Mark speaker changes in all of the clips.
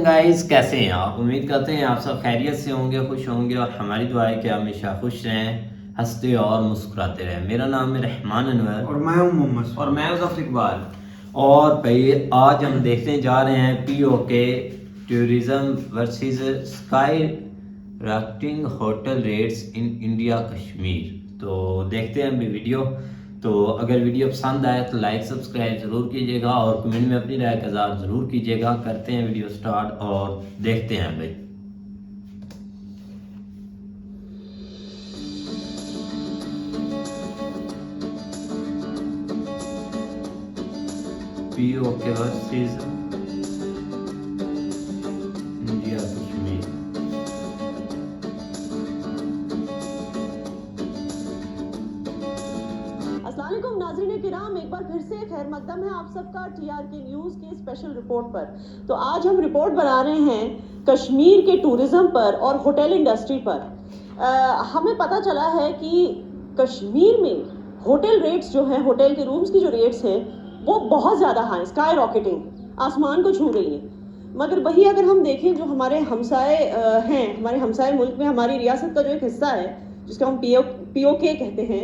Speaker 1: Guys, कैसे हैं आप? उम्मीद करते हैं आप सब खैरियत से होंगे, खुश होंगे और हमारी दुआ है कि हमेशा खुश रहें, हंसते और मुस्कुराते रहें। मेरा नाम है रहमान अनवर
Speaker 2: और मैं हूं मोहम्मद
Speaker 3: और मैं मुज़फ़्फ़र इकबाल।
Speaker 1: और भाई आज हम देखने जा रहे हैं PoK tourism versus sky rocketing hotel rates in India Kashmir. तो देखते हैं अभी वीडियो। तो अगर वीडियो पसंद आए तो लाइक सब्सक्राइब ज़रूर कीजिएगा और कमेंट में अपनी राय का इज़हार ज़रूर कीजिएगा। करते हैं वीडियो स्टार्ट और देखते हैं भाई। PoK versus India Kashmir.
Speaker 4: अस्सलामुअलैकुम नाज़रीन किराम, एक बार फिर से खैर मकदम है आप सबका टीआरके न्यूज़ के स्पेशल रिपोर्ट पर। तो आज हम रिपोर्ट बना रहे हैं कश्मीर के टूरिज्म पर और होटल इंडस्ट्री पर। हमें पता चला है कि कश्मीर में होटल रेट्स जो हैं, होटल के रूम्स की जो रेट्स हैं वो बहुत ज़्यादा हाई, स्काई रॉकेटिंग, आसमान को छू रही है। मगर वही अगर हम देखें जो हमारे हमसाए हैं, हमारे हमसाए मुल्क में हमारी रियासत का जो एक हिस्सा है जिसको हम पीओके कहते हैं,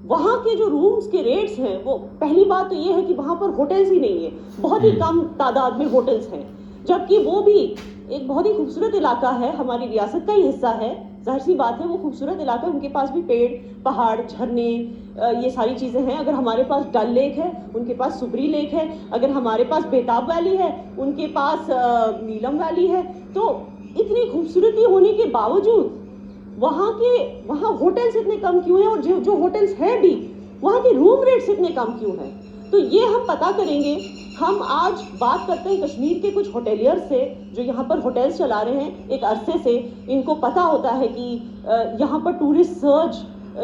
Speaker 4: वहाँ के जो रूम्स के रेट्स हैं, वो पहली बात तो ये है कि वहाँ पर होटल्स ही नहीं है, बहुत ही कम तादाद में होटल्स हैं, जबकि वो भी एक बहुत ही खूबसूरत इलाका है, हमारी रियासत का ही हिस्सा है। जाहिर सी बात है वो खूबसूरत इलाका है, उनके पास भी पेड़ पहाड़ झरने ये सारी चीज़ें हैं। अगर हमारे पास डल लेक है, उनके पास सुबरी लेक है। अगर हमारे पास बेताब वैली है, उनके पास नीलम वैली है। तो इतनी खूबसूरती होने के बावजूद वहाँ होटल्स इतने कम क्यों हैं, और जो होटल्स हैं भी वहाँ के रूम रेट्स इतने कम क्यों हैं? तो ये हम पता करेंगे। हम आज बात करते हैं कश्मीर के कुछ होटेलियर से जो यहाँ पर होटल्स चला रहे हैं एक अरसे से। इनको पता होता है कि यहाँ पर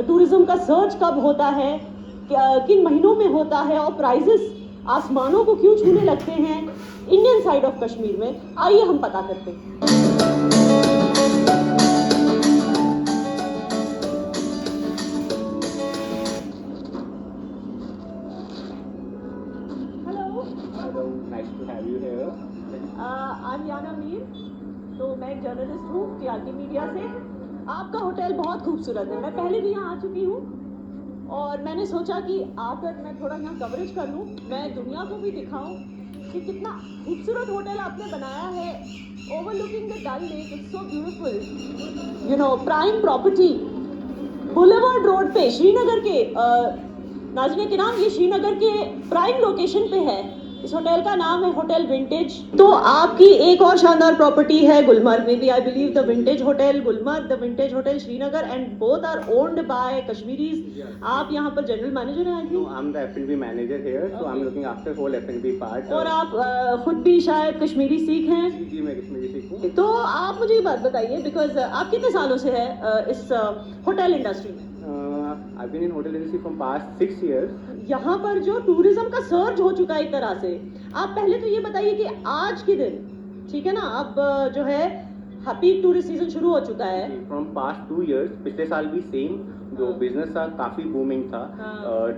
Speaker 4: टूरिज्म का सर्च कब होता है, किन महीनों में होता है, और प्राइजेस आसमानों को क्यों छूने लगते हैं इंडियन साइड ऑफ कश्मीर में। आइए हम पता करते हैं। I'm याना मीर, तो मैं एक जर्नलिस्ट हूँ टीआरके मीडिया से। आपका होटल बहुत खूबसूरत है, मैं पहले भी यहाँ आ चुकी हूँ और मैंने सोचा कि आकर मैं थोड़ा यहाँ कवरेज कर लूँ, मैं दुनिया को भी दिखाऊँ कि कितना खूबसूरत होटल आपने बनाया है। Overlooking the Dal lake, it's so beautiful, you know, prime property, boulevard road पे श्रीनगर के नाज़रीन किराम, ये श्रीनगर के प्राइम लोकेशन पे है। इस होटल का नाम है होटल विंटेज। तो आपकी एक और शानदार प्रॉपर्टी है गुलमर्ग में भी, I believe, the vintage hotel Gulmarg, the vintage hotel Srinagar, and both are owned by Kashmiris. आप यहाँ पर जनरल मैनेजर हैं?
Speaker 5: I am the F&B manager here, so I am looking after whole F&B part.
Speaker 4: और आप खुद भी शायद कश्मीरी सीख हैं?
Speaker 5: जी, मैं कश्मीरी सीख हूँ।
Speaker 4: तो आप मुझे ये बात बताइए, बिकॉज आप कितने सालों से है इस होटल इंडस्ट्री में?
Speaker 5: I've been in hotel industry from past 6 years.
Speaker 4: यहाँ पर जो टूरिज्म का सर्ज हो चुका है एक तरह से, आप पहले तो ये बताइए कि आज के दिन, ठीक है ना, अब जो है पीक टूरिस्ट सीजन शुरू हो चुका है।
Speaker 5: From past 2 years, पिछले साल भी सेम जो बिजनेस था काफी बूमिंग था।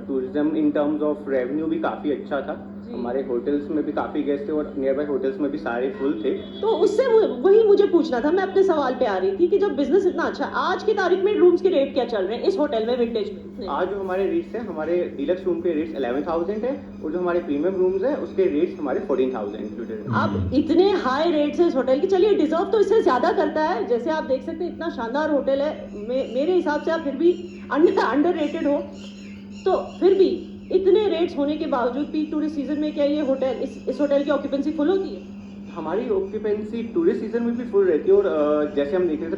Speaker 5: Tourism in terms of revenue भी काफी अच्छा था। हमारे होटल्स में भी काफी गेस्ट थे और नियर बाय होटल्स में भी सारे फुल थे।
Speaker 4: तो उससे वही मुझे पूछना था, मैं अपने सवाल पे आ रही थी कि जब बिजनेस इतना अच्छा, आज की तारीख में रूम्स के रेट क्या चल रहे हैं इस होटल में, विंटेज में?
Speaker 5: आज जो हमारे रेट्स हैं, हमारे डीलक्स रूम के रेट्स 11,000 है और जो हमारे प्रीमियम रूम्स हैं उसके रेट्स हमारे 14,000।
Speaker 4: अब इतने हाई रेट्स हैं इस होटल की, चलिए डिजर्व तो इससे ज्यादा करता है। जैसे आप देख सकते हैं इतना शानदार होटल है, मेरे हिसाब से आप फिर भी अंडर रेटेड हो। तो फिर भी इतने रेट्स होने के बावजूद पीक टूरिस्ट सीजन में क्या ये होटल, इस होटल की ऑक्यूपेंसी फुल होती है?
Speaker 5: हमारी ऑक्यूपेंसी टूरिस्ट सीजन में भी फुल रहती है और जैसे हम देख रहे थे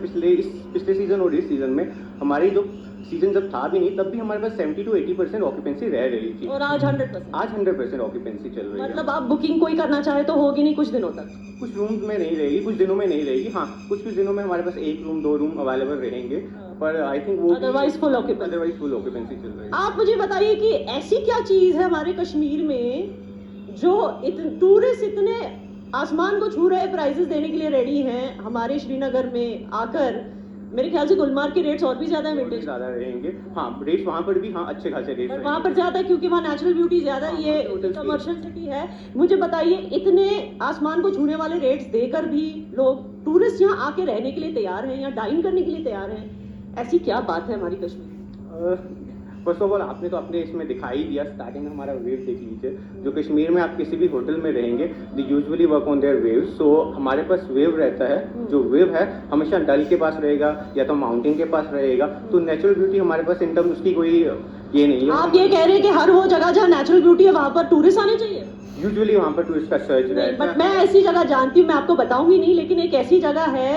Speaker 5: पिछले सीजन और इस सीजन में, हमारी जो सीजन जब था भी नहीं तब भी हमारे पास 70 to 80% ऑक्यूपेंसी रह रही थी।
Speaker 4: और आज 100%?
Speaker 5: आज 100% ऑक्यूपेंसी चल रही है।
Speaker 4: मतलब आप बुकिंग कोई करना चाहे तो होगी नहीं कुछ दिनों तक?
Speaker 5: कुछ रूम्स में नहीं रहेगी, कुछ दिनों में नहीं रहेगी। हाँ, कुछ दिनों में हमारे पास 1 रूम 2 रूम अवेलेबल रहेंगे, पर आई थिंक वो
Speaker 4: अदरवाइज फुल ऑक्यूपेंसी
Speaker 5: चल रही है।
Speaker 4: आप मुझे बताइए कि ऐसी क्या चीज है हमारे कश्मीर में जो टूरिस्ट इतने आसमान को छू रहे प्राइजेस देने के लिए रेडी हैं हमारे श्रीनगर में आकर, मेरे ख्याल से गुलमार्ग के रेट्स और भी ज्यादा है विंटेज,
Speaker 5: ज़्यादा रहेंगे। हाँ, रेट्स वहाँ पर भी हाँ अच्छे खासे रेट्स
Speaker 4: पर वहाँ पर ज्यादा है क्योंकि वहाँ नेचुरल ब्यूटी ज्यादा है, ये
Speaker 5: hotels की-
Speaker 4: कमर्शियल सिटी है। मुझे बताइए, इतने आसमान को छूने वाले रेट्स देकर भी लोग टूरिस्ट यहाँ आके रहने के लिए तैयार हैं, यहाँ डाइन करने के लिए तैयार हैं, ऐसी क्या बात है हमारी कश्मीर?
Speaker 5: फर्स्ट ऑफ ऑल आपने तो अपने इसमें दिखाई दिया, स्टार्टिंग में हमारा वेव देख लीजिए। जो कश्मीर में आप किसी भी होटल में रहेंगे, they usually work on their wave. So हमारे पास वेव रहता है, जो वेव है हमेशा डल के पास रहेगा या तो माउंटेन के पास रहेगा। तो नेचुरल ब्यूटी हमारे पास इन टर्म उसकी कोई ये नहीं है।
Speaker 4: आप ये कह रहे हैं कि हर वो जगह जहाँ नेचुरल ब्यूटी है वहाँ पर टूरिस्ट आने चाहिए?
Speaker 5: यूजुअली वहाँ पर टूरिस्ट का सर्च रहता
Speaker 4: बट
Speaker 5: है।
Speaker 4: मैं ऐसी जगह जानती हूँ, मैं आपको बताऊंगी नहीं, लेकिन एक ऐसी जगह है,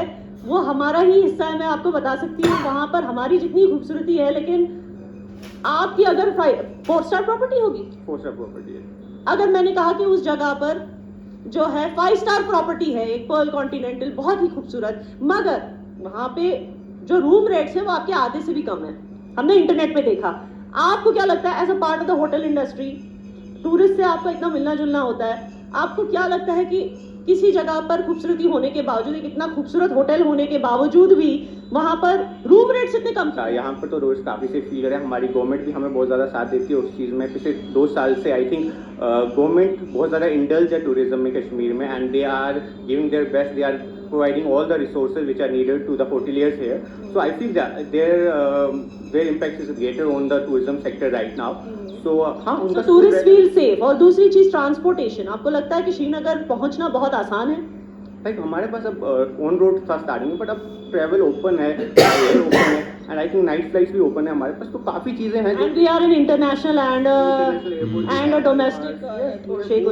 Speaker 4: वो हमारा ही हिस्सा है, मैं आपको बता सकती हूँ। वहाँ पर हमारी जितनी खूबसूरती है, लेकिन आपकी अगर 4 स्टार प्रॉपर्टी होगी,
Speaker 5: 4 स्टार प्रॉपर्टी है।
Speaker 4: अगर मैंने कहा कि उस जगह पर जो है 5 स्टार प्रॉपर्टी है, एक पर्ल कॉन्टिनेंटल, बहुत ही खूबसूरत, मगर वहां पे जो रूम रेट्स है वो आपके आधे से भी कम है, हमने इंटरनेट पे देखा। आपको क्या लगता है, as a part of the hotel industry, tourist से आपका इतना मिलना जुलना होता है, आपको क्या लगता है कि किसी जगह पर खूबसूरती होने के बावजूद, एक इतना खूबसूरत होटल होने के बावजूद भी वहां पर रूम रेट्स इतने कम क्यों?
Speaker 5: यहाँ पर तो रोज काफ़ी से फील है। हमारी गवर्नमेंट भी हमें बहुत ज़्यादा साथ देती है उस चीज़ में। पिछले 2 साल से आई थिंक गवर्नमेंट बहुत ज़्यादा इंडल्ज है टूरिज्म में कश्मीर में, and they are giving their best, they are providing all the resources which are needed to the hoteliers here. So I feel that their impact is greater on the tourism sector right now. So हाँ, उनका
Speaker 4: tourist feel safe. और दूसरी चीज transportation, आपको लगता है कि श्रीनगर पहुंचना बहुत आसान है?
Speaker 5: लाइक हमारे पास अब ऑन रोड था स्टार्टिंग में, बट अब ट्रैवल ओपन है, एयर ओपन है, and I think night flights भी ओपन है हमारे पास। तो काफ़ी चीज़ें हैं
Speaker 4: and we are in international and a domestic शेख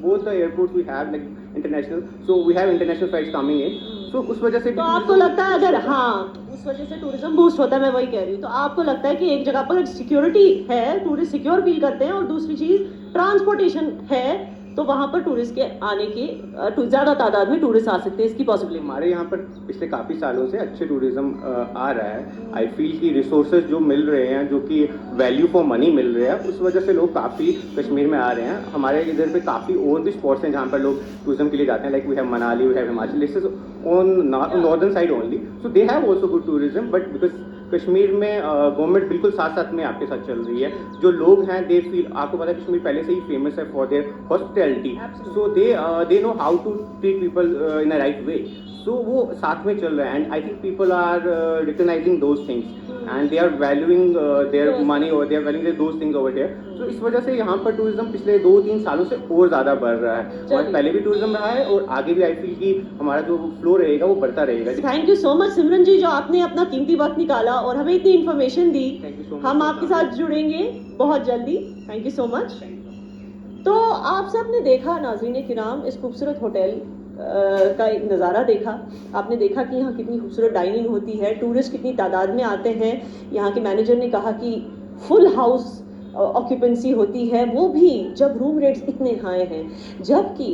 Speaker 5: both the airports we have like international, so we have international flights coming in, so उस वजह से
Speaker 4: तो आपको लगता है अगर हाँ उस वजह से टूरिज्म बूस्ट होता है, मैं वही कह रही हूँ, तो आपको लगता है कि एक जगह पर सिक्योरिटी है, टूरिस्ट सिक्योर फील करते हैं, और दूसरी चीज ट्रांसपोर्टेशन है, तो वहां पर टूरिस्ट के आने की ज्यादा तादाद में टूरिस्ट आ सकते हैं, इसकी पॉसिबिलिटी?
Speaker 5: हमारे यहाँ पर पिछले काफ़ी सालों से अच्छे टूरिज्म आ रहा है। आई फील कि रिसोर्सेज जो मिल रहे हैं, जो कि वैल्यू फॉर मनी मिल रहे हैं, उस वजह से लोग काफ़ी कश्मीर में आ रहे हैं। हमारे इधर पे काफ़ी और भी स्पॉट्स हैं जहाँ पर लोग टूरिज्म के लिए जाते हैं, like we have Manali, we have Himachal, this is on northern side only, so they have also good tourism. But because Kashmir में गवर्नमेंट बिल्कुल साथ साथ में आपके साथ चल रही है। जो लोग हैं दे फील, आपको पता है कश्मीर पहले से ही फेमस है for their hospitality, so they know how to treat people in a right way, so वो साथ में चल रहा है। And I think people are recognising those things and they are valuing their money, और they are valuing those things over here. So इस वजह से यहाँ पर टूरिज्म पिछले 2-3 सालों से और ज़्यादा बढ़ रहा है। और पहले भी टूरिज्म रहा है और आगे भी आई फील कि हमारा जो फ्लो रहेगा वो बढ़ता रहेगा।
Speaker 4: थैंक यू सो मच सिमरन जी, जो आपने अपना कीमती वक्त निकाला और हमें इतनी information the.
Speaker 5: Thank you so much
Speaker 4: हम
Speaker 5: for
Speaker 4: आपके
Speaker 5: coming.
Speaker 4: साथ जुड़ेंगे बहुत जल्दी। Thank you so much. तो आप सब ने देखा नाज़रीन किराम, इस खूबसूरत होटल का एक नज़ारा देखा। आपने देखा कि यहाँ कितनी खूबसूरत डाइनिंग होती है, टूरिस्ट कितनी तादाद में आते हैं। यहाँ के मैनेजर ने कहा कि फुल हाउस ऑक्यूपेंसी होती है, वो भी जब रूम रेट्स इतने हाई हैं, जबकि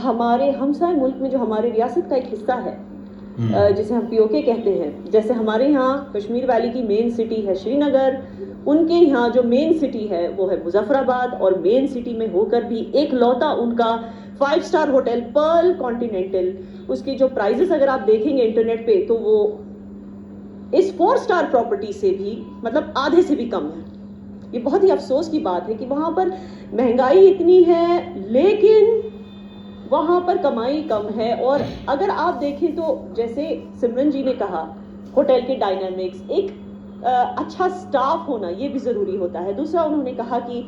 Speaker 4: हमारे हमसाय मुल्क में जो हमारे रियासत का एक हिस्सा है, जिसे हम पीओके कहते हैं, जैसे हमारे यहाँ कश्मीर वैली की मेन सिटी है श्रीनगर, उनके यहाँ जो मेन सिटी है वो है मुजफ्फराबाद, और मेन सिटी में होकर भी एक लौता उनका 5 स्टार होटल पर्ल कॉन्टिनेंटल, उसके जो प्राइजेस अगर आप देखेंगे इंटरनेट पे, तो वो इस 4 स्टार प्रॉपर्टी से भी मतलब आधे से भी कम है। ये बहुत ही अफसोस की बात है कि वहाँ पर महंगाई इतनी है, लेकिन वहाँ पर कमाई कम है। और अगर आप देखें तो जैसे सिमरन जी ने कहा, होटल के डायनामिक्स, एक अच्छा स्टाफ होना ये भी ज़रूरी होता है। दूसरा उन्होंने कहा कि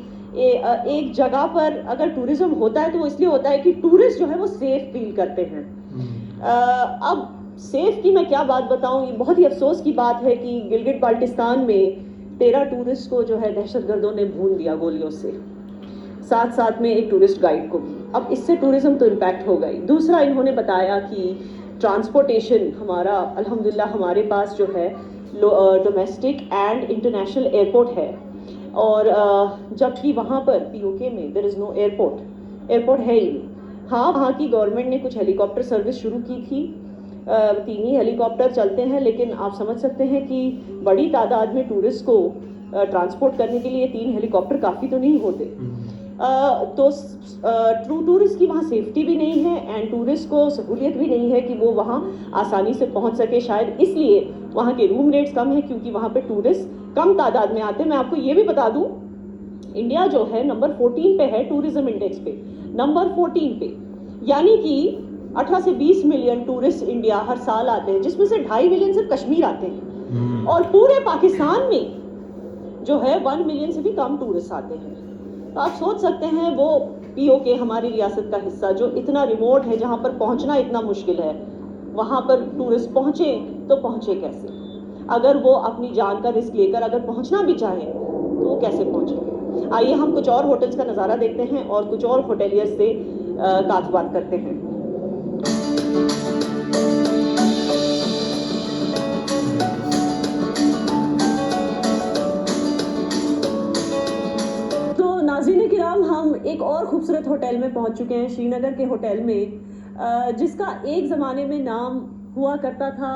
Speaker 4: एक जगह पर अगर टूरिज्म होता है तो वो इसलिए होता है कि टूरिस्ट जो है वो सेफ फील करते हैं। अब सेफ की मैं क्या बात बताऊं, ये बहुत ही अफसोस की बात है कि गिलगित बाल्टिस्तान में 13 टूरिस्ट को जो है दहशतगर्दों ने भून दिया गोलियों से, साथ साथ में एक टूरिस्ट गाइड को भी। अब इससे टूरिज्म तो इम्पैक्ट हो गई। दूसरा इन्होंने बताया कि ट्रांसपोर्टेशन हमारा अल्हम्दुलिल्लाह हमारे पास जो है डोमेस्टिक एंड इंटरनेशनल एयरपोर्ट है, और जबकि वहाँ पर पीओके में देयर इज़ नो एयरपोर्ट है ही नहीं। हाँ, वहाँ की गवर्नमेंट ने कुछ हेलीकॉप्टर सर्विस शुरू की थी, 3 ही हेलीकॉप्टर चलते हैं, लेकिन आप समझ सकते हैं कि बड़ी तादाद में टूरिस्ट को ट्रांसपोर्ट करने के लिए 3 हेलीकॉप्टर काफ़ी तो नहीं होते। तो टूरिस्ट की वहाँ सेफ्टी भी नहीं है एंड टूरिस्ट को सहूलियत भी नहीं है कि वो वहाँ आसानी से पहुँच सके। शायद इसलिए वहाँ के रूम रेट्स कम है क्योंकि वहाँ पे टूरिस्ट कम तादाद में आते हैं। मैं आपको ये भी बता दूँ, इंडिया जो है नंबर 14 पे है टूरिज्म इंडेक्स पे, नंबर 14 पे, यानी कि 18 से 20 मिलियन टूरिस्ट इंडिया हर साल आते हैं, जिसमें से 2.5 मिलियन सिर्फ कश्मीर आते हैं और पूरे पाकिस्तान में जो है 1 मिलियन से भी कम टूरिस्ट आते हैं। तो आप सोच सकते हैं वो पीओके हमारी रियासत का हिस्सा जो इतना रिमोट है, जहाँ पर पहुँचना इतना मुश्किल है, वहाँ पर टूरिस्ट पहुँचे तो पहुँचे कैसे? अगर वो अपनी जान का रिस्क लेकर अगर पहुँचना भी चाहें तो वो कैसे पहुँचेंगे? आइए हम कुछ और होटल्स का नज़ारा देखते हैं और कुछ और होटेलियर्स से बात करते हैं। तो नाज़रीन किराम, हम एक और खूबसूरत होटल में पहुंच चुके हैं, श्रीनगर के होटल में, जिसका एक ज़माने में नाम हुआ करता था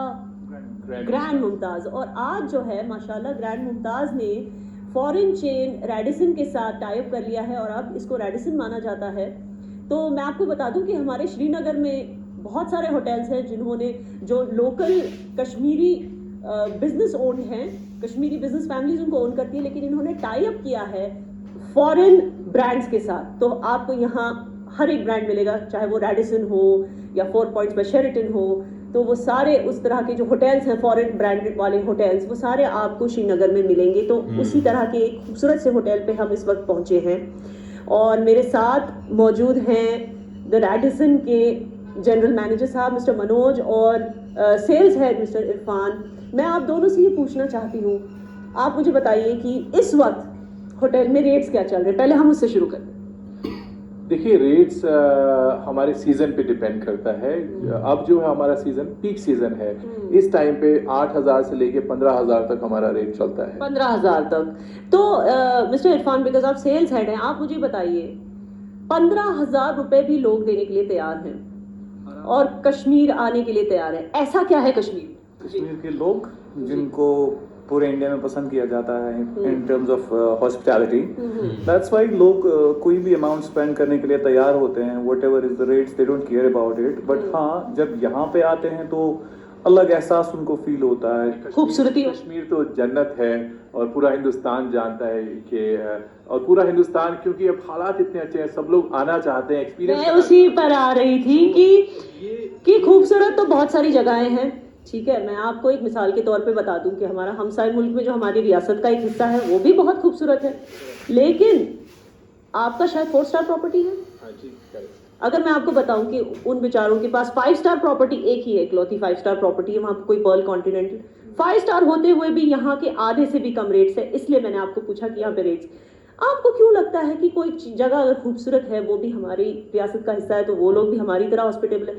Speaker 4: ग्रैंड मुमताज़, और आज जो है माशाल्लाह ग्रैंड मुमताज़ ने फॉरेन चेन रेडिसन के साथ टाइप कर लिया है और अब इसको रेडिसन माना जाता है। तो मैं आपको बता दूं कि हमारे श्रीनगर में बहुत सारे होटल्स हैं जिन्होंने जो लोकल कश्मीरी बिजनेस ओन हैं, कश्मीरी बिजनेस फैमिलीज उनको ओन करती है, लेकिन इन्होंने टाई अप किया है फॉरेन ब्रांड्स के साथ। तो आपको यहाँ हर एक ब्रांड मिलेगा, चाहे वो रेडिसन हो या 4 पॉइंट्स पे शेरेटन हो, तो वो सारे उस तरह के जो होटल्स हैं फॉरेन ब्रांडेड वाले होटल्स, वो सारे आपको श्रीनगर में मिलेंगे। तो उसी तरह के एक खूबसूरत से होटल पे हम इस वक्त पहुंचे हैं और मेरे साथ मौजूद हैं द रेडिसन के जनरल मैनेजर साहब मिस्टर मनोज और सेल्स हेड मिस्टर इरफान। मैं आप दोनों से ये पूछना चाहती हूँ, आप मुझे बताइए कि इस वक्त होटल में रेट्स क्या चल रहे हैं? पहले हम उससे शुरू करते हैं।
Speaker 2: देखिए, रेट्स हमारे सीजन पे डिपेंड करता है। अब जो है हमारा सीजन पीक सीजन है, इस टाइम पे 8,000 से लेके 15,000 तक हमारा रेट चलता है।
Speaker 4: 15,000 तक। तो मिस्टर इरफान, बिकॉज आप सेल्स हेड हैं, आप मुझे बताइए 15,000 रुपए भी लोग देने के लिए तैयार हैं और कश्मीर आने के लिए तैयार है, ऐसा क्या है कश्मीर?
Speaker 3: कश्मीर के लोग जिनको पूरे इंडिया में पसंद किया जाता है in terms of hospitality, that's why लोग कोई भी अमाउंट स्पेंड करने के लिए तैयार होते हैं। Whatever is the rates, they don't care about it. But हाँ, जब यहाँ पे आते हैं तो अलग एहसास उनको फील होता है।
Speaker 4: खूबसूरती।
Speaker 2: कश्मीर तो जन्नत है और पूरा हिंदुस्तान जानता है कि और पूरा हिंदुस्तान, क्योंकि अब हालात इतने अच्छे हैं, सब लोग आना चाहते हैं, एक्सपीरियंस।
Speaker 4: मैं उसी पर आ रही थी कि खूबसूरत तो बहुत सारी जगहें हैं, ठीक है। मैं आपको एक मिसाल के तौर पे बता दूं कि हमारा हमसाय मुल्क में जो हमारी रियासत का एक हिस्सा है वो भी बहुत खूबसूरत है, लेकिन आपका शायद 4 स्टार प्रॉपर्टी है। अगर मैं आपको बताऊं कि उन बेचारों के पास 5 स्टार प्रॉपर्टी एक ही है, इकलौती 5 स्टार प्रॉपर्टी है, वहां पर कोई पर्ल कॉन्टिनेंटल 5 स्टार होते हुए भी यहाँ के आधे से भी कम रेट्स है। इसलिए मैंने आपको पूछा कि यहाँ पे रेट्स, आपको क्यों लगता है कि कोई जगह अगर खूबसूरत है, वो भी हमारी रियासत का हिस्सा है, तो वो लोग भी हमारी तरह हॉस्पिटेबल है?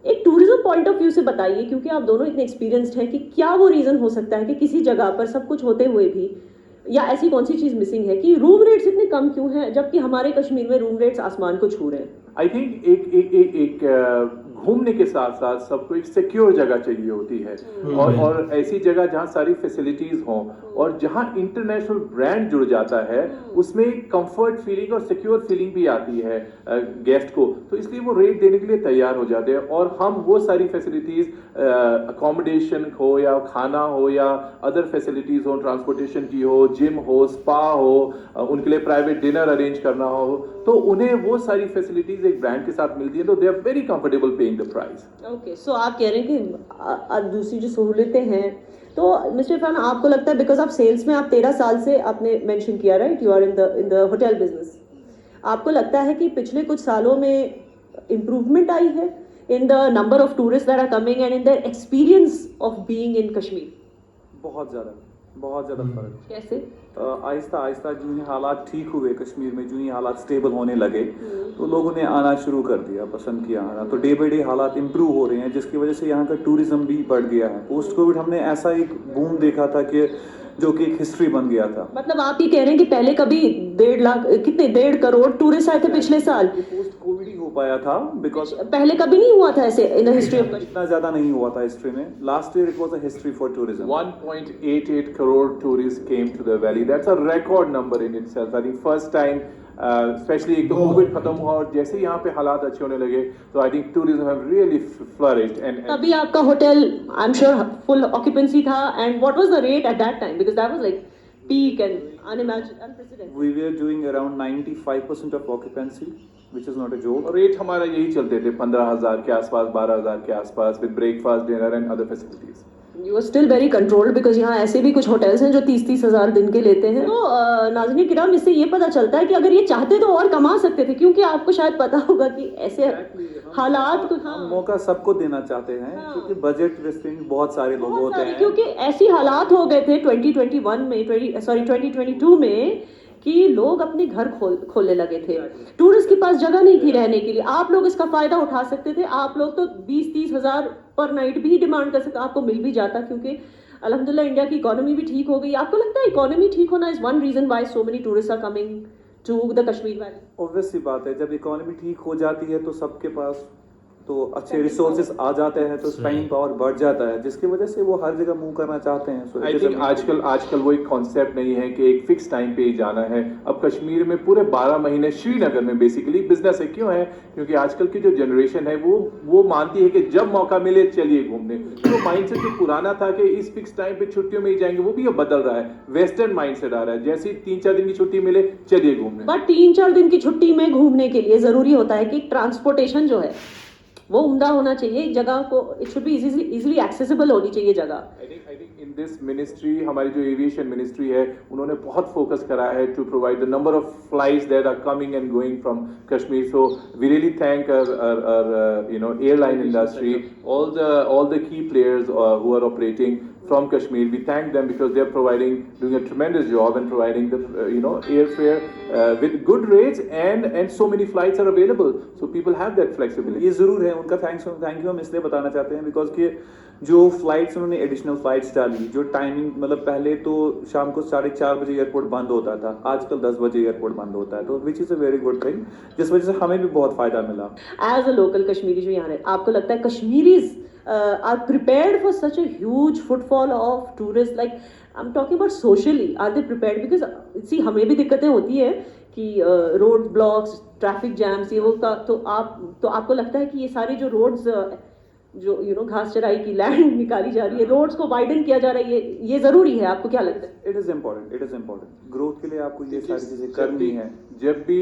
Speaker 4: एक टूरिज्म पॉइंट ऑफ व्यू से बताइए, क्योंकि आप दोनों इतने एक्सपीरियंस्ड हैं, कि क्या वो रीजन हो सकता है कि किसी जगह पर सब कुछ होते हुए भी, या ऐसी कौन सी चीज मिसिंग है कि रूम रेट्स इतने कम क्यों हैं, जबकि हमारे कश्मीर में रूम रेट्स आसमान को छू रहे हैं?
Speaker 2: आई थिंक एक घूमने के साथ साथ सबको एक सिक्योर जगह चाहिए होती है, और ऐसी जगह जहाँ सारी फैसिलिटीज हों और जहाँ इंटरनेशनल ब्रांड जुड़ जाता है, उसमें कंफर्ट फीलिंग और सिक्योर फीलिंग भी आती है गेस्ट को। तो इसलिए वो रेट देने के लिए तैयार हो जाते हैं, और हम वो सारी फैसिलिटीज, अकोमोडेशन हो या खाना हो या अदर फैसिलिटीज हो, ट्रांसपोर्टेशन की हो, जिम हो, स्पा हो, उनके लिए प्राइवेट डिनर अरेंज करना हो, तो उन्हें वो सारी फैसिलिटीज एक ब्रांड के साथ मिलती है, तो they are very comfortable paying the price.
Speaker 4: Okay, so आप कह रहे हैं कि दूसरी जो सहूलियतें हैं, तो मिस्टर इरफान, आपको लगता है बिकॉज आप सेल्स में आप 13 साल से आपने मेंशन किया, right, you are in the hotel business, आपको लगता है कि पिछले कुछ सालों में इम्प्रूवमेंट आई है in the number of tourist that are coming and in their experience of being in Kashmir?
Speaker 3: बहुत ज़्यादा फर्क।
Speaker 4: कैसे?
Speaker 3: आहिस्ता आहिस्ता जो ही हालात ठीक हुए कश्मीर में, जो ही हालात स्टेबल होने लगे, तो लोगों ने आना शुरू कर दिया, पसंद किया आना। तो डे बाई डे हालात इंप्रूव हो रहे हैं, जिसकी वजह से यहाँ का टूरिज्म भी बढ़ गया है। पोस्ट कोविड हमने ऐसा एक बूम देखा था कि जो कि एक हिस्ट्री बन गया था।
Speaker 4: मतलब आप ये कह रहे हैं कि पहले कभी 1.5 करोड़ टूरिस्ट आए थे पिछले साल?
Speaker 3: पोस्ट कोविड ही हो पाया था, बिकॉज
Speaker 4: पहले कभी नहीं हुआ था ऐसे इन द हिस्ट्री ऑफ
Speaker 3: इतना ज्यादा नहीं हुआ था हिस्ट्री में। Last year it was a history for tourism.
Speaker 2: 1.88 crore tourists came to the valley. That's a record number in itself. I think first time specially एक तो कोविड खत्म हुआ और जैसे ही यहाँ पे हालात अच्छे होने लगे तो I think tourism have really flourished and
Speaker 4: तभी आपका hotel I am sure full occupancy था and what was the rate at that time because that was like peak and unprecedented.
Speaker 3: We were doing around 95% of occupancy, which is not a joke.
Speaker 2: Rate हमारा यही चलते थे 15,000 के आसपास 12,000 के आसपास with breakfast dinner and other facilities
Speaker 4: You are still very controlled because यहाँ ऐसे भी कुछ होटल्स हैं जो 30-30 हजार दिन के लेते हैं। तो नाज़रीन किराम इससे ये पता चलता है कि अगर ये चाहते तो और कमा सकते थे क्योंकि आपको शायद पता होगा कि ऐसे हालात को
Speaker 3: हम मौका सबको देना चाहते हैं क्योंकि बजट रेस्ट्रिक्ट बहुत सारे लोग
Speaker 4: बहुत
Speaker 3: होते
Speaker 4: सारे
Speaker 3: हैं
Speaker 4: क्योंकि ऐसी हालात हो गए थे 2021 में 2022 में कि लोग अपने घर खोलने लगे थे। टूरिस्ट के पास जगह नहीं थी रहने के लिए। आप लोग इसका फायदा उठा सकते थे। आप लोग तो 20-30 हजार पर नाइट भी डिमांड कर सकते, आपको मिल भी जाता क्योंकि अल्हम्दुलिल्लाह इंडिया की इकोनॉमी भी ठीक हो गई। आपको लगता है इकोनॉमी ठीक होना is one reason why so many tourist are coming to the Kashmir valley?
Speaker 3: Obvious सी बात है, जब इकोनॉमी ठीक हो जाती है तो सबके पास तो अच्छे रिसोर्सेज आ जाते हैं तो स्पेंडिंग पावर बढ़ जाता है जिसकी वजह से वो हर जगह मूव करना चाहते हैं।
Speaker 2: आई थिंक आजकल वो एक कॉन्सेप्ट नहीं है कि एक फिक्स टाइम पे ही जाना है। अब कश्मीर में पूरे 12 महीने श्रीनगर में बेसिकली बिजनेस है। क्यों है? क्योंकि आजकल की जो जनरेशन है वो मानती है कि जब मौका मिले चलिए घूमने। तो माइंडसेट जो पुराना था कि इस फिक्स टाइम पे छुट्टियों में ही जाएंगे वो भी अब बदल रहा है। वेस्टर्न माइंडसेट आ रहा है, जैसे 3-4 दिन की छुट्टी मिले चलिए घूमने।
Speaker 4: बट 3-4 दिन की छुट्टी में घूमने के लिए जरूरी होता है कि ट्रांसपोर्टेशन जो है वो उम्दा होना चाहिए। जगह को it should be easily accessible होनी चाहिए जगह।
Speaker 2: I think in this ministry हमारी जो एविएशन मिनिस्ट्री है उन्होंने बहुत फोकस करा है to provide the number of flights that are coming and going from Kashmir. So we really thank our airline industry, all the key players who are operating from Kashmir. We thank them because they are doing a tremendous job and providing the airfare with good rates and so many flights are available, so people have that flexibility.
Speaker 3: ये जरूर है उनका thank you हम इसलिए बताना चाहते हैं because कि जो फ्लाइट्स उन्होंने एडिशनल फ्लाइट्स डाली, जो टाइमिंग मतलब पहले तो शाम को 4:30 बजे एयरपोर्ट बंद होता था, आजकल 10 बजे एयरपोर्ट बंद होता है, तो which is a very good thing जिस वजह से हमें भी बहुत फायदा मिला।
Speaker 4: एज अ लोकल कश्मीरी जो यहाँ रहे, आपको लगता है Kashmiris are prepared for such a huge footfall of tourists? Like I'm talking about socially, are they prepared? Because see हमें भी दिक्कतें होती है कि रोड ब्लॉक्स, ट्रैफिक जैम्स, ये वो का तो आपको लगता है कि ये सारी जो रोड्स जो घास चराई की लैंड निकाली जा रही है, रोड्स को वाइडन किया जा रहा है, ये जरूरी है? आपको क्या लगता है?
Speaker 3: इट इज इम्पोर्टेंट ग्रोथ के लिए आपको ये सारी चीजें करनी है।
Speaker 2: जब भी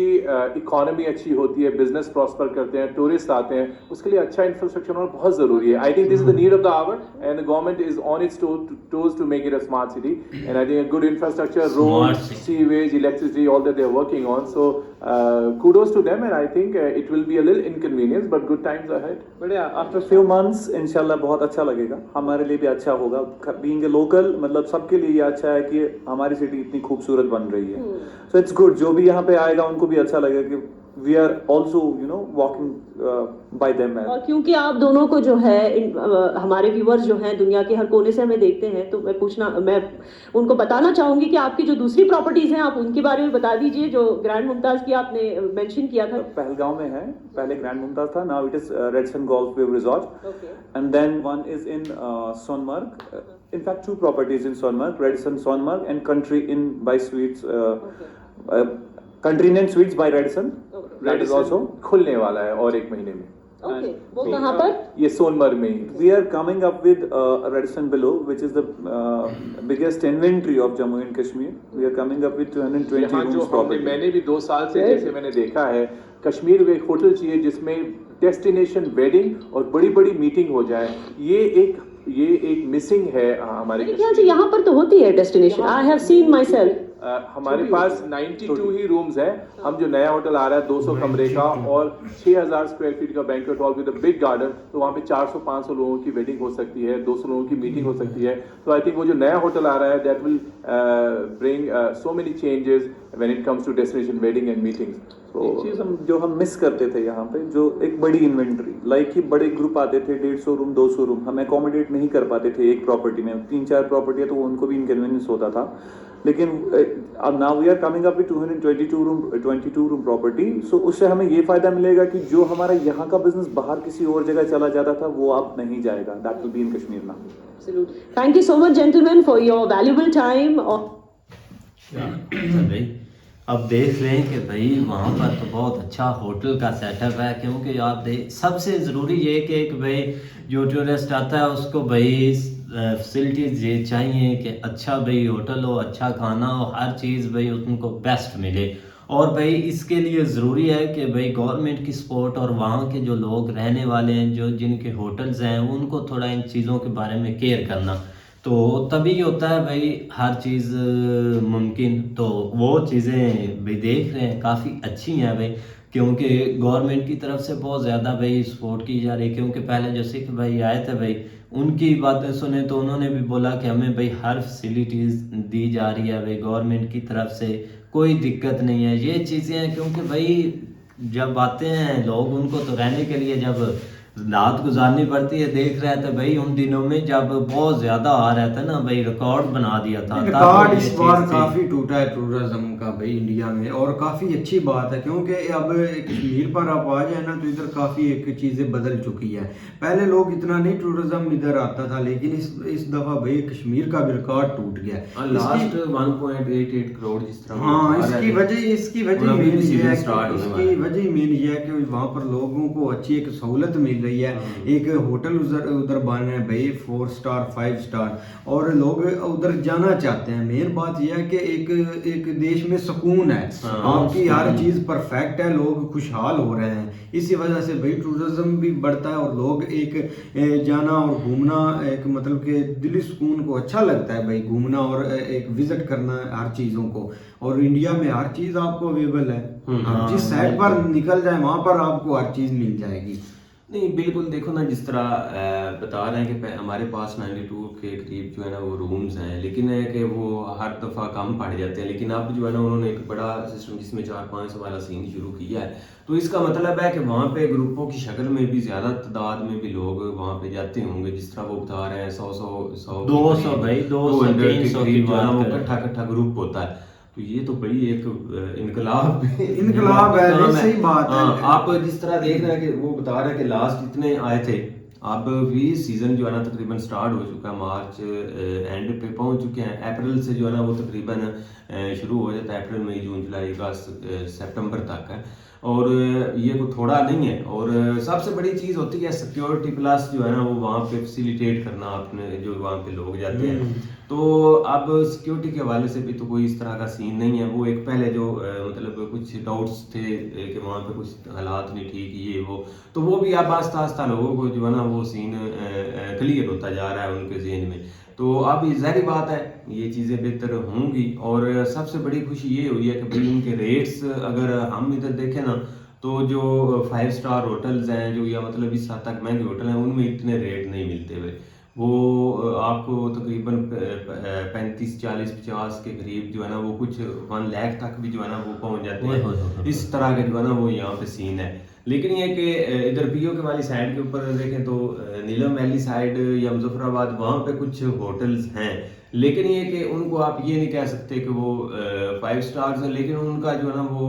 Speaker 2: इकोनॉमी अच्छी होती है, बिजनेस प्रॉस्पर करते हैं, टूरिस्ट आते हैं, उसके लिए अच्छा इंफ्रास्ट्रक्चर होना बहुत जरूरी है। I think this is the need of the hour and the government is on its toes to make it a smart city and I think a good infrastructure, road, sewage, electricity, all that they are working on. So kudos to them and I think it will be a little inconvenience but good times ahead.
Speaker 3: But yeah, after few months इंशाल्लाह बहुत अच्छा लगेगा, हमारे लिए भी अच्छा होगा। Being a local मतलब सबके लिए ये अच्छा है कि हमारी सिटी इतनी खूबसूरत बन रही है। सो इट्स गुड, जो भी यहाँ पे आएगा उनको भी अच्छा लगेगा कि we are also walking by them.
Speaker 4: और क्योंकि आप दोनों को जो है हमारे व्यूअर्स जो हैं दुनिया के हर कोने से हमें देखते हैं, तो मैं उनको बताना चाहूंगी कि आपकी जो दूसरी प्रॉपर्टीज हैं आप उनके बारे में बता दीजिए। जो ग्रैंड मुमताज की आपने मेंशन किया था,
Speaker 3: पहलगांव में है, पहले ग्रैंड मुमताज था, now it is Radisson golf wave resort and then one is in Sonamarg. In fact, 2 properties in Sonmarg, Radisson Sonmarg and Country Inn by Suites, Country Inn Suites by Radisson. That is also
Speaker 2: खुलने वाला है और 1 महीने में।
Speaker 4: Okay, वो कहाँ पर?
Speaker 2: ये सोनमर्ग में ही।
Speaker 3: We are coming up with Radisson below, which is the biggest inventory of Jammu and Kashmir. We are coming up with 220
Speaker 2: यहाँ जो
Speaker 3: rooms property.
Speaker 2: मैंने भी 2 साल से जैसे मैंने देखा है, कश्मीर में एक होटल चाहिए जिसमें डेस्टिनेशन वेडिंग और बड़ी बड़ी मीटिंग हो जाए। ये एक मिसिंग है हमारे
Speaker 4: ख्याल से यहाँ पर तो होती है destination. I have seen my self.
Speaker 2: हमारे पास 92 ही रूम्स हैं। हम जो नया होटल आ रहा है 200 कमरे का और 6000 स्क्वायर फीट का banquet hall with a big garden, तो वहाँ पे 400-500 लोगों की वेडिंग हो सकती है, 200 लोगों की मीटिंग हो सकती है। तो आई थिंक वो जो नया होटल आ रहा है that will bring so many changes when it comes to destination wedding and meetings.
Speaker 3: एक चीज जो हम मिस करते थे यहाँ पे, जो एक बड़ी इन्वेंट्री, लाइक कि बड़े ग्रुप आते थे, 150 रूम 200 रूम, हम एकोमोडेट नहीं कर पाते थे एक प्रॉपर्टी में। 3-4 प्रॉपर्टी है तो उनको भी इनकन्वीनियंस होता था। लेकिन अब now we are coming up with 22 room property. So उससे हमें ये फायदा मिलेगा कि जो हमारा यहाँ का बिजनेस बाहर किसी और जगह चला जाता था वो अब नहीं जाएगा। That will be in Kashmir now.
Speaker 4: Thank you so much gentleman for your valuable time.
Speaker 1: अब देख लें कि भाई वहाँ पर तो बहुत अच्छा होटल का सेटअप है, क्योंकि आप देख सबसे ज़रूरी ये कि एक भाई जो टूरिस्ट आता है उसको भाई फैसिलिटीज़ ये चाहिए कि अच्छा भाई होटल हो, अच्छा खाना हो, हर चीज़ भाई उनको बेस्ट मिले। और भाई इसके लिए ज़रूरी है कि भाई गवर्नमेंट की सपोर्ट और वहाँ के जो लोग रहने वाले हैं, जो जिनके होटल्स हैं, उनको थोड़ा इन चीज़ों के बारे में केयर करना, तो तभी होता है भाई हर चीज़ मुमकिन। तो वो चीज़ें भाई देख रहे हैं काफ़ी अच्छी हैं भाई, क्योंकि गवर्नमेंट की तरफ से बहुत ज़्यादा भाई सपोर्ट की जा रही है। क्योंकि पहले जो सिख भाई आए थे भाई, उनकी बातें सुने तो उन्होंने भी बोला कि हमें भाई हर फैसिलिटीज़ दी जा रही है भाई गवर्नमेंट की तरफ से, कोई दिक्कत नहीं है। ये चीज़ें हैं क्योंकि भाई जब आते हैं लोग, उनको तो रहने के लिए जब रात गुजारनी पड़ती है। देख रहे थे भाई उन दिनों में जब बहुत ज्यादा आ रहा था ना भाई, रिकॉर्ड बना दिया था।
Speaker 6: रिकॉर्ड इस बार काफी टूटा है टूरिज्म का भाई इंडिया में, और काफी अच्छी बात है क्योंकि अब कश्मीर पर आप आ जाए ना तो इधर काफी एक चीजें बदल चुकी है। पहले लोग इतना नहीं टूरिज्म इधर आता था, लेकिन इस दफा भाई कश्मीर का भी रिकॉर्ड टूट गया।
Speaker 7: लास्ट 1.88 करोड़ जिस तरह।
Speaker 6: हाँ, इसकी वजह मेन ये है कि वहाँ पर लोगों को अच्छी एक सहूलत मिल रही है। एक होटल उधर बन रहे हैं भाई 4 स्टार 5 स्टार, और लोग उधर जाना चाहते हैं। मेन बात यह है कि एक देश में सुकून है, आपकी हर चीज परफेक्ट है, लोग खुशहाल हो रहे हैं। इसी वजह से भाई टूरिज्म भी बढ़ता है और लोग एक जाना और घूमना, एक मतलब कि दिली सुकून को अच्छा लगता है भाई घूमना और एक विजिट करना हर चीज़ों को। और इंडिया में हर चीज़ आपको अवेलेबल है, आप जिस साइड पर निकल जाए वहाँ पर आपको हर चीज़ मिल जाएगी।
Speaker 7: नहीं बिल्कुल, देखो ना जिस तरह बता रहे हैं कि हमारे पास 92 के करीब जो है ना वो रूम्स हैं, लेकिन है कि वो हर दफ़ा कम पड़ जाते हैं। लेकिन अब जो है ना उन्होंने एक बड़ा सिस्टम जिसमें 4-5 वाला सीन शुरू किया है, तो इसका मतलब है कि वहाँ पे ग्रुपों की शक्ल में भी ज़्यादा तादाद में भी लोग वहाँ पे जाते होंगे। जिस तरह वो बता रहे हैं 100
Speaker 1: 200 भाई 200 300 की बात
Speaker 7: वो कट्ठा ग्रुप होता है। तो ये तो बड़ी एक इनकलाब
Speaker 6: है, सही बात है।
Speaker 7: आप जिस तरह देख रहे हैं कि वो बता रहे हैं कि लास्ट इतने आए थे, अब भी सीजन जो है ना तकरीबन स्टार्ट हो चुका है, मार्च एंड पे पहुंच चुके हैं। अप्रैल से जो है ना वो तकरीबन शुरू हो जाता है, अप्रैल मई जून जुलाई अगस्त सितंबर तक है, और ये कोई थोड़ा नहीं है। और सबसे बड़ी चीज़ होती है सिक्योरिटी प्लस जो है ना वो वहाँ पे फैसिलिटेट करना अपने जो वहाँ पे लोग जाते हैं। तो अब सिक्योरिटी के हवाले से भी तो कोई इस तरह का सीन नहीं है। वो एक पहले जो मतलब कुछ डाउट्स थे कि वहाँ पे कुछ हालात नहीं ठीक ये वो, तो वो भी अब आस्ता आस्ता लोगों को जो है ना वो सीन क्लियर होता जा रहा है उनके जहन में। तो अब ज़ाहिर बात है ये चीज़ें बेहतर होंगी। और सबसे बड़ी खुशी ये हुई है कि भाई उनके रेट्स अगर हम इधर देखें ना तो जो 5 स्टार होटल्स हैं जो या मतलब इस हद तक महंगे होटल हैं उनमें इतने रेट नहीं मिलते हुए। वो आपको तकरीबन 35 40 50 के करीब जो है ना वो कुछ 1 लाख तक भी जो है ना वो पहुंच जाते हैं। इस तरह के जो है ना वो यहाँ पे सीन है। लेकिन ये कि इधर पीओके वाली साइड के ऊपर देखें तो नीलम वैली साइड या मुजफ्फराबाद वहाँ पे कुछ होटल्स हैं, लेकिन ये कि उनको आप ये नहीं कह सकते कि वो 5 स्टार्स है। लेकिन उनका जो है ना वो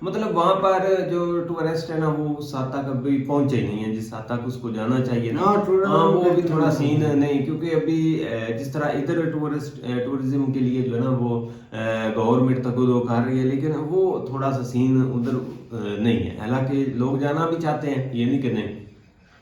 Speaker 7: मतलब वहाँ पर जो टूरिस्ट है ना वो उस हद तक अभी पहुँचे नहीं है जिस हद तक उसको जाना चाहिए ना। वो भी थोड़ा सीन नहीं, क्योंकि अभी जिस तरह इधर टूरिज्म के लिए जो है ना वो गवर्नमेंट तक वो कर रही है, लेकिन वो थोड़ा सा सीन उधर नहीं है। हालांकि लोग जाना भी चाहते हैं, ये नहीं कहने,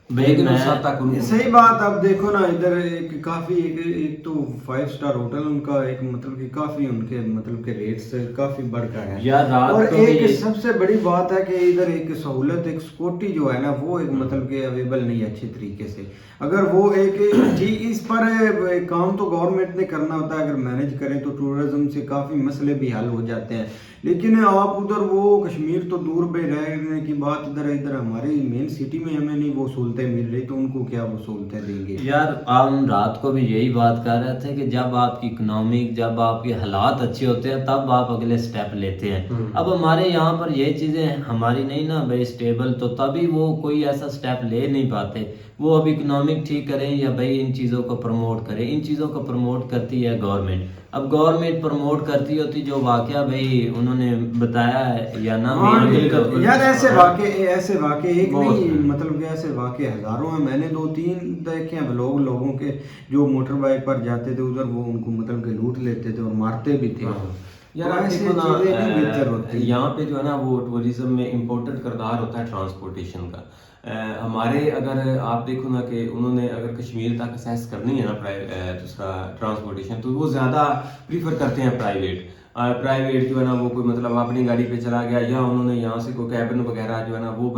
Speaker 7: लेकिन उस हद तक
Speaker 6: सही बात। आप देखो ना इधर एक काफी एक तो 5 स्टार होटल उनका एक मतलब कि काफी उनके मतलब के रेट्स काफी बढ़कर है
Speaker 1: यार।
Speaker 6: और एक सबसे बड़ी बात है कि इधर एक सहूलत एक सिक्योरिटी जो है ना वो एक मतलब के अवेलेबल नहीं है अच्छे तरीके से। अगर वो एक जी इस पर काम तो गवर्नमेंट ने करना होता है, अगर मैनेज करें तो टूरिज्म से काफ़ी मसले भी हल हो जाते हैं। लेकिन आप उधर वो कश्मीर तो दूर पे रहने की बात, इधर हमारी मेन सिटी में हमें नहीं वो सहूलतें मिल रही, तो उनको क्या वो सहूलतें देंगे
Speaker 1: यार। हम रात को भी यही बात कर रहे थे कि जब आपकी इकोनॉमिक जब आपके हालात अच्छे होते हैं तब आप अगले स्टेप लेते हैं। अब हमारे यहाँ पर ये चीज़ें हमारी नहीं ना भाई स्टेबल, तो तभी वो कोई ऐसा स्टेप ले नहीं पाते। वो अब इकोनॉमिक ठीक करें या भाई इन चीज़ों को प्रमोट करें, इन चीज़ों को प्रमोट करती है गवर्नमेंट। अब गवर्नमेंट प्रमोट करती होती जो वाकया भाई उन्होंने बताया है या ना।
Speaker 6: यार ऐसे वाक़े एक नहीं मतलब कि ऐसे वाक़े हज़ारों हैं। मैंने 2-3 देखे हैं लोगों के जो मोटर बाइक पर जाते थे उधर वो उनको मतलब के लूट लेते थे और मारते भी थे।
Speaker 7: यार
Speaker 6: तो
Speaker 7: आप
Speaker 6: ऐसी
Speaker 7: देखो ना,
Speaker 6: चीजें भी बेहतर होती हैं।
Speaker 7: यहाँ पे जो है ना वो टूरिज्म में इम्पोर्टेंट किरदार होता है ट्रांसपोर्टेशन का। हमारे अगर आप देखो ना कि उन्होंने अगर कश्मीर तक असेस करनी है ना दूसरा ट्रांसपोर्टेशन, तो वो ज़्यादा प्रीफर करते हैं प्राइवेट। प्राइवेट जो है ना वो कोई मतलब अपनी गाड़ी पे चला गया, या उन्होंने यहाँ से कोई कैबिन वगैरह जो है ना वो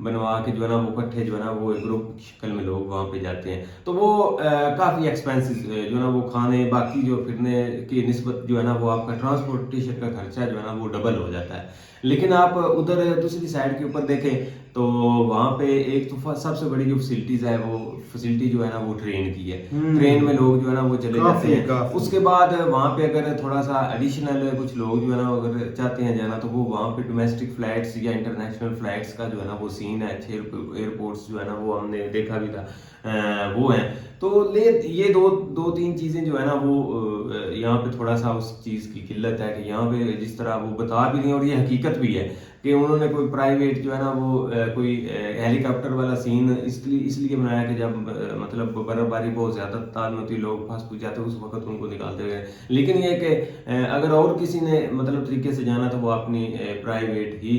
Speaker 7: बनवा के जो है ना वो इकट्ठे जो है ना वो ग्रुप की शक्ल में लोग वहाँ पे जाते हैं, तो वो काफ़ी एक्सपेंसिव जो है ना वो खाने बाकी जो फिरने की निस्बत जो है ना वो आपका ट्रांसपोर्टेशन का खर्चा जो है ना वो डबल हो जाता है। लेकिन आप उधर दूसरी साइड के ऊपर देखें तो वहाँ पे एक तो सबसे बड़ी जो फैसिलिटीज है वो फैसिलिटी जो है ना वो ट्रेन की है। ट्रेन में लोग जो है ना वो चले जाते हैं।
Speaker 6: काफी।
Speaker 7: उसके बाद वहाँ पे अगर थोड़ा सा एडिशनल कुछ लोग जो है ना अगर चाहते हैं जाना, तो वो वहाँ पे डोमेस्टिक फ्लाइट्स या इंटरनेशनल फ्लाइट्स का जो है ना वो सीन है। अच्छे एयरपोर्ट्स जो है ना वो हमने देखा भी था, वो हैं। तो ये दो तीन चीज़ें जो है ना वो यहाँ पे थोड़ा सा उस चीज़ की किल्लत है कि यहाँ पे जिस तरह वो बता भी रही हैं और ये हकीकत भी है कि उन्होंने कोई प्राइवेट जो है ना वो कोई हेलीकॉप्टर वाला सीन इसलिए बनाया कि जब मतलब बर्फबारी बहुत ज़्यादा तादाद में होती, लोग फंस फूस जाते उस वक्त उनको निकालते गए। लेकिन ये कि अगर और किसी ने मतलब तरीके से जाना तो वो अपनी प्राइवेट ही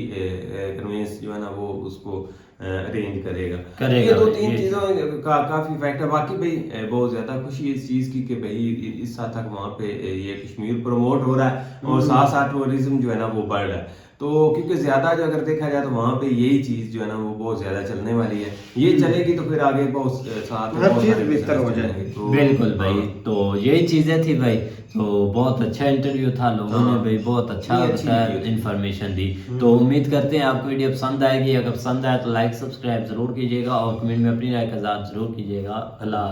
Speaker 7: कन्वेंस जो है ना वो उसको अरेंज करेगा। ये दो तीन चीज़ों का काफ़ी फैक्ट है। बाकी भाई बहुत ज़्यादा खुशी इस चीज़ की कि भाई इस हद तक वहाँ पे ये कश्मीर प्रमोट हो रहा है और साथ साथ टूरिज्म जो है ना वो बढ़ रहा है। तो क्योंकि ज़्यादा जो अगर देखा जाए तो वहाँ पे यही चीज़ जो है ना वो बहुत ज़्यादा चलने वाली है। ये चलेगी तो फिर आगे बहुत साथ
Speaker 6: हर चीज़ बेहतर हो जाएगी।
Speaker 7: तो
Speaker 1: बिल्कुल भाई, तो यही चीजें थी भाई। तो बहुत अच्छा इंटरव्यू था, लोगों ने भाई बहुत अच्छा
Speaker 7: ये अच्छी
Speaker 1: बताया,
Speaker 7: वीडियो थी।
Speaker 1: इन्फॉर्मेशन दी। तो उम्मीद करते हैं आपको वीडियो पसंद आएगी। अगर पसंद आए तो लाइक सब्सक्राइब जरूर कीजिएगा और कमेंट में अपनी राय का इज़हार जरूर कीजिएगा। अल्लाह।